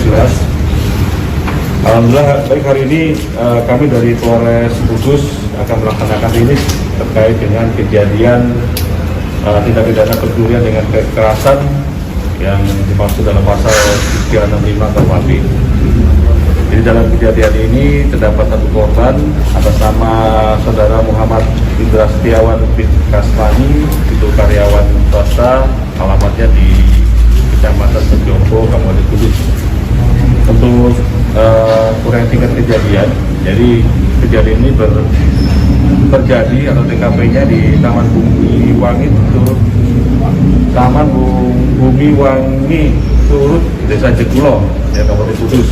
jelas. Alhamdulillah baik, hari ini kami dari Polres Kudus akan melaksanakan rilis terkait dengan kejadian tindak pidana pencurian dengan kekerasan yang dimaksud dalam pasal 365 KUHP. Jadi dalam kejadian ini terdapat satu korban atas nama saudara Muhammad Indra Setiawan bin Kasmani, itu karyawan swasta, alamatnya di Kecamatan Sejombo, Kabupaten Kudus. Untuk kurang tingkat kejadian, jadi kejadian ini terjadi atau TKP-nya di Taman Bumi Wangi Turut Desa Jekulo, ya, Kabupaten Kudus.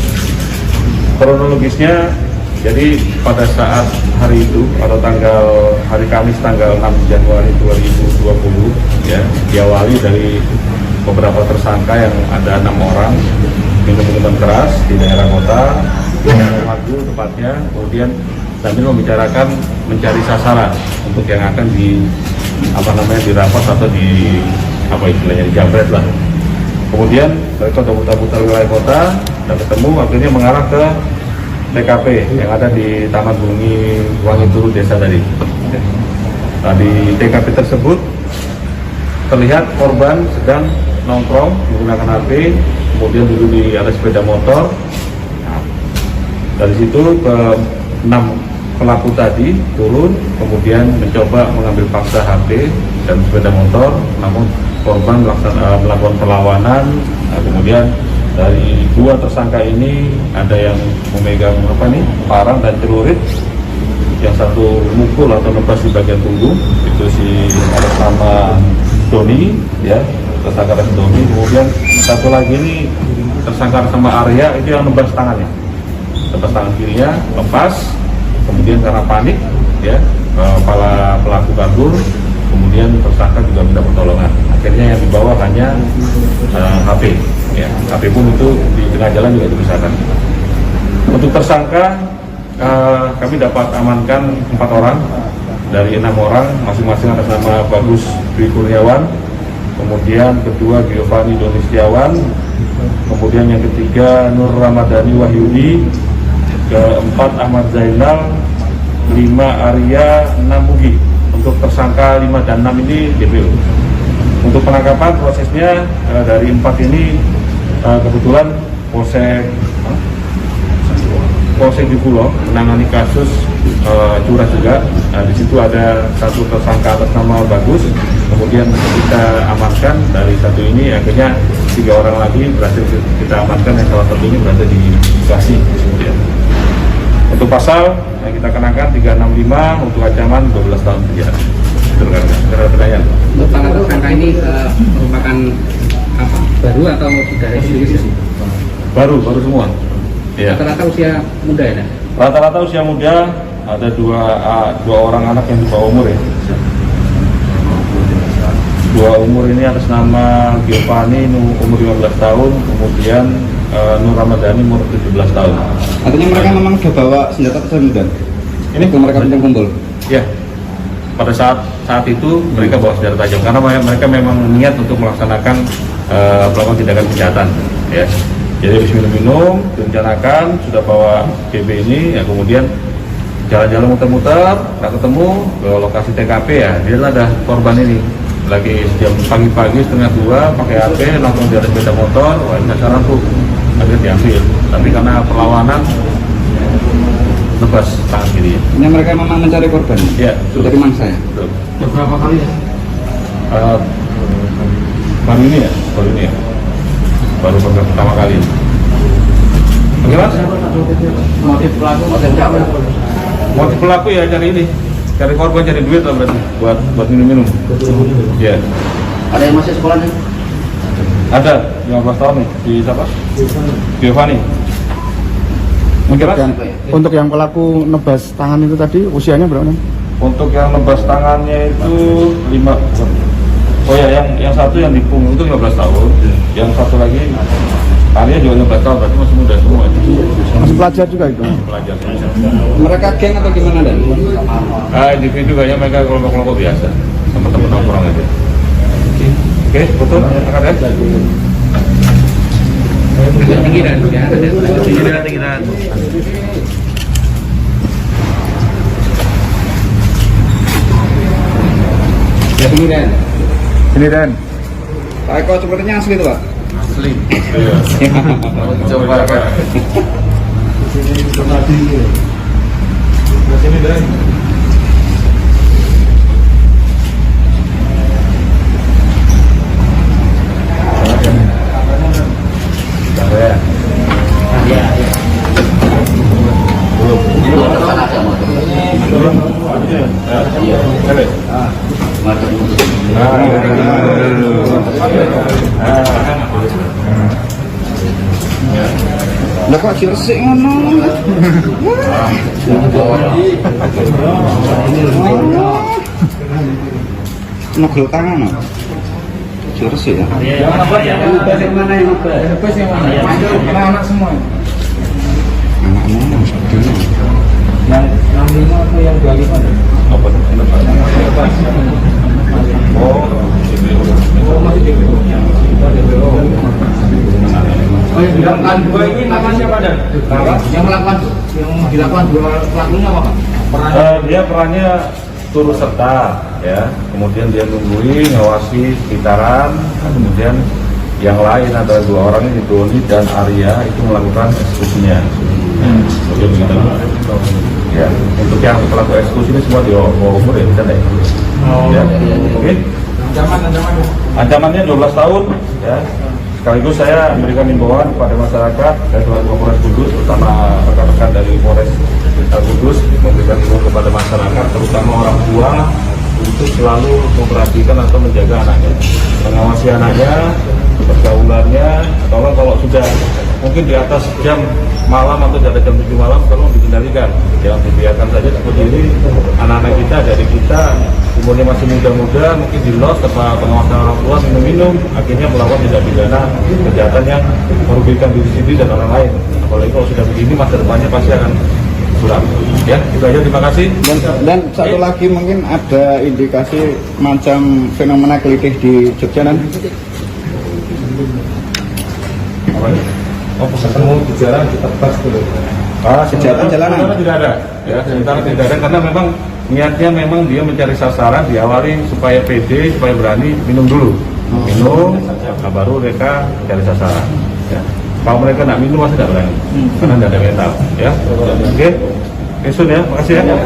Kronologisnya, jadi pada saat hari itu atau hari Kamis tanggal 6 Januari 2020, ya, diawali dari beberapa tersangka yang ada 6 orang minum minuman keras di daerah kota, di daerah Magu tepatnya, kemudian sambil membicarakan mencari sasaran untuk yang akan dirampas atau dijamret lah. Kemudian mereka sudah putar-putar wilayah kota dan ketemu, akhirnya mengarah ke TKP yang ada di Taman Bumi Wangi Turut Desa tadi. Nah, di TKP tersebut terlihat korban sedang nongkrong menggunakan HP, kemudian duduk di atas sepeda motor. Dari situ ke 6 pelaku tadi turun, kemudian mencoba mengambil paksa HP dan sepeda motor, namun korban melakukan perlawanan. Nah, kemudian dari 2 tersangka ini ada yang memegang parang dan celurit, yang satu mukul atau nebas di bagian punggung, itu si atas nama Doni, ya, tersangka atas Doni. Kemudian satu lagi ini tersangka sama Arya, itu yang nebas tangannya, nebas tangan kirinya lepas. Kemudian karena panik, ya, kepala pelaku kabur. Kemudian tersangka juga minta pertolongan. Akhirnya yang dibawa hanya HP, ya. HP pun itu di tengah jalan juga dipisahkan. Untuk tersangka kami dapat amankan 4 orang dari 6 orang, masing-masing atas nama Bagus Dwi Kurniawan, kemudian kedua Giovanni Doni Setiawan, kemudian yang ketiga Nur Ramadhani Wahyudi, keempat Ahmad Zainal, 5 Arya, 6 Mugi. Untuk tersangka 5 dan 6 ini DPO. Untuk penangkapan prosesnya dari 4 ini kebetulan Polsek Jekulo menangani kasus curah juga. Nah, di situ ada satu tersangka atas nama Bagus, kemudian kita amankan. Dari satu ini akhirnya 3 orang lagi berhasil kita amankan, yang salah satunya berada di Bekasi. Ya. Untuk pasal yang kita kenakan 365 untuk ancaman 12 tahun penjara. Pertanyaan. Untuk para tersangka ini merupakan baru atau sudah restitusi? Baru semua. Ya. Rata-rata usia muda ya? Rata-rata usia muda, ada dua orang anak yang di bawah umur, ya. 2 umur ini atas nama Giovanni umur 15 tahun, kemudian Nur Ramadhani umur 17 tahun. Artinya mereka memang sudah bawa senjata tajam? Ini mereka kumpul? Ya. Pada saat itu mereka bawa senjata tajam karena mereka memang niat untuk melaksanakan melakukan tindakan kejahatan, ya. Jadi habis minum-minum, direncanakan sudah bawa GB ini, ya, kemudian jalan-jalan muter-muter, nggak ketemu ke lokasi TKP, ya. Dia ada korban ini lagi jam pagi-pagi setengah 2 pakai HP, langsung di atas sepeda motor, wah ini sasaran tuh, akhirnya diambil. Tapi karena perlawanan, lepas tangan kiri. Ini mereka memang mencari korban? Ya, dari mangsa ya? Betul. Berapa kali ya? Baru ini ya. Baru pertama kali. Oke, Mas? Motif pelaku Motif pelaku ya cari korban, cari duit lah berarti buat minum-minum. Ya. ada yang masih sekolah nih? Ada 15 tahun nih di siapa? Giovanni. Oke, Mas? Untuk yang pelaku nebas tangan itu tadi usianya berapa? Untuk yang nebas tangannya itu 5. Oh ya, yang satu yang di punggung itu 15 tahun. Yang satu lagi Arya juga 15 tahun, berarti masih muda semua. Masih pelajar juga itu? Pelajar. Mereka geng atau gimana dan? Individu kayaknya mereka kelompok-kelompok biasa, teman-teman nongkrong aja. Oke, betul? Angkat ya. tinggi dan ya. Tinggiran. Ya tinggi dan. Ini Dan. Pak Eko sepertinya asli itu Pak. Asli. Iya. Coba Pak. Sini Dan. Ya. Iya. Itu ada sana ada motor. Iya. Motor itu. Lah kok resik ngono? Nogel tangan. Resik ya. Yang mana yang bebas yang mana? Anak-anak semua. Anak-anak dulu. Yang 65 atau yang 25? Apa tuh? Oh, Masih di DPO. Oh, yang dilakukan dua ini namanya siapa Dan? Yang dilakukan dua pelakunya apa Pak? dia perannya turut serta ya, kemudian dia nungguin, ngawasi sekitaran, kemudian yang lain ada 2 orang ini, Doni dan Arya itu melakukan eksekusinya. Ya, untuk yang pelaku eksekusi ini semua di bawah umur ya, bisa naik. Ya, oke. Ancamannya 12 tahun ya. Sekaligus saya memberikan himbauan kepada masyarakat dan Polres Kudus, terutama rekan-rekan dari Polres Kudus, memberikan himbauan kepada masyarakat, terutama orang tua, untuk selalu memperhatikan atau menjaga anaknya, mengawasi anaknya, pergaulannya. Tolong kalau sudah mungkin di atas jam malam atau di atas jam 7 malam, tolong dikendalikan, jangan dibiarkan saja seperti ini. Anak-anak kita, dari kita umurnya masih muda-muda, mungkin di los tanpa pengawasan orang tua, minum-minum, akhirnya melakukan tindak pidana kejahatan yang merugikan diri sendiri dan orang lain. Apalagi kalau sudah begini, masa depannya pasti akan suram. Ya, itu aja, terima kasih. Dan satu lagi mungkin ada indikasi macam fenomena kelitih di Jogja kan? Apa ini? Oh, ketemu jalan kita pas dulu. Kejahatan jalanan tidak ada. Ya, sementara tidak ada karena memang niatnya memang dia mencari sasaran, diawali supaya pede, supaya berani minum dulu. Minum, nah baru mereka cari sasaran. Ya. Kalau mereka nak minum masih tidak berani, karena tidak ada mental. Ya, oke. Esun ya, makasih ya.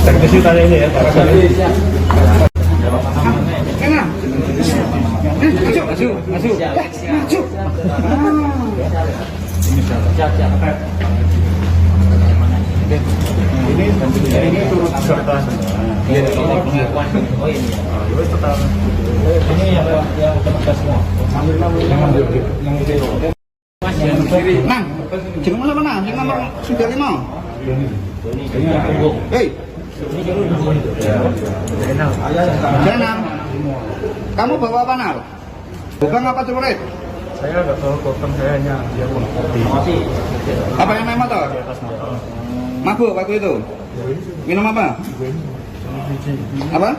Teknisi tanya ini ya, Pak Rasani. Ini turut serta semua. Ini yang terbuka semua. Nang, jeneng mana mana? Yang nomor 95. Hei. Jenang. Kamu bawa apa Nal? Bukan apa celurit? Saya nggak tahu kotem, saya hanya dia kopi. Apa yang main motor? Mabuk waktu itu? Minum apa? Apa?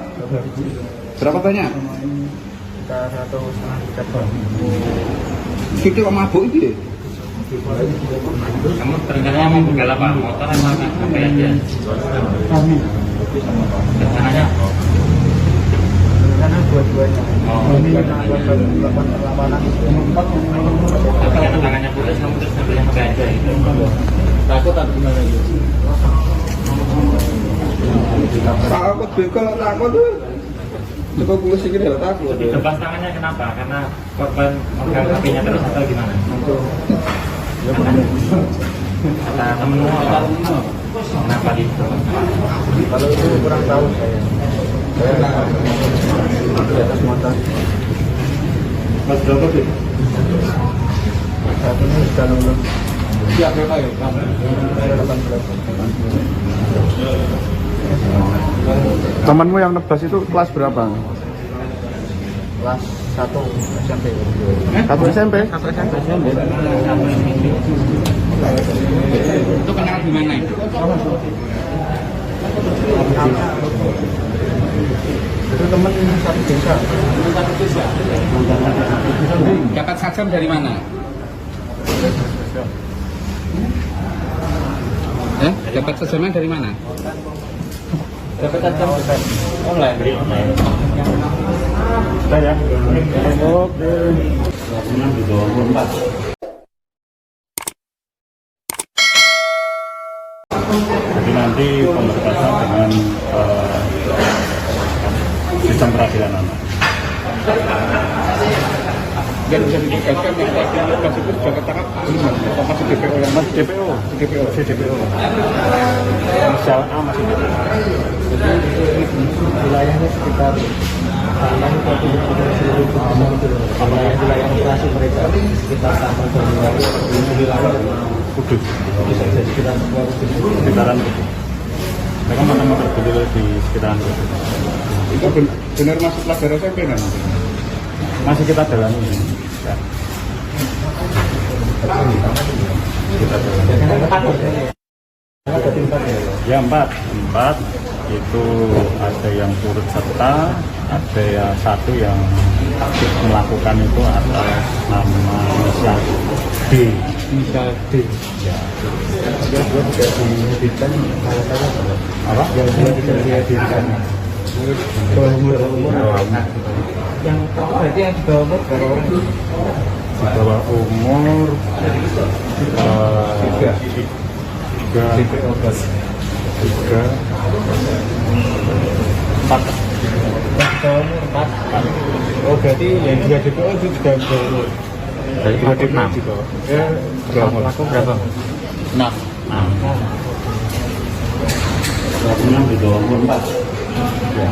Berapa banyak? Kita 1,5 liter. Itu kok mabuk itu? Kamu terkenalnya mau begal apa? Motor apa aja? Rencananya? Karena dua-duanya. Ini melakukan perlawanan. Tapi tangannya putus, kamu terus ngambil yang aja. Takut atau gimana itu? Takut begal, takut tuh. Coba pulus sedikit ya, takut. Lepas tangannya kenapa? Karena korban megang HP-nya terus atau gimana? Kata temenmu apa? Kenapa gitu? Kalau itu kurang tahu saya. Saya di atas motor. Mas berapa sih? Saat ini sudah lulus. Siap berapa ya? 18. Temanmu yang nebas itu kelas berapa? Kelas 1 SMP. 1 SMP? 1 SMP. Itu kenal gimana itu? Itu teman satu desa. Dapat sajam dari mana? Dapat sajamnya dari mana? Dapat sajam online. Saya untuk Bangunan di 24. jadi nanti pemberkasan dengan sistem peradilan anak. Dan bisa ditegaskan yang tadi lokasi itu sudah ketangkap masih DPO yang Mas DPO, si DPO. Inisial A masih DPO. wilayahnya sekitar Taman Kota seluruh wilayah operasi mereka sekitar Taman wilayah Kudus, bisa jadi sekitar sekitaran Kudus. Mereka mana berkumpul di sekitaran Kudus. Itu benar masuk pelajar SMP kan? Masih kita dalami. Ya. Kita dalami. Ya empat itu ada yang turut serta, ada yang satu yang aktif melakukan itu atas nama inisial D. Misal D. Ya. Yang dua tidak dihadirkan Apa? yang dua tidak dihadirkan bawah umur yang berarti yang di bawah umur berapa orang? Di bawah umur tiga, empat. Yang di bawah umur 4. Oh berarti yang dua DPO itu juga di bawah umur. Dari Dua DPO di bawah. Ya pelaku berapa? 6. Bangunan di 24. Ya.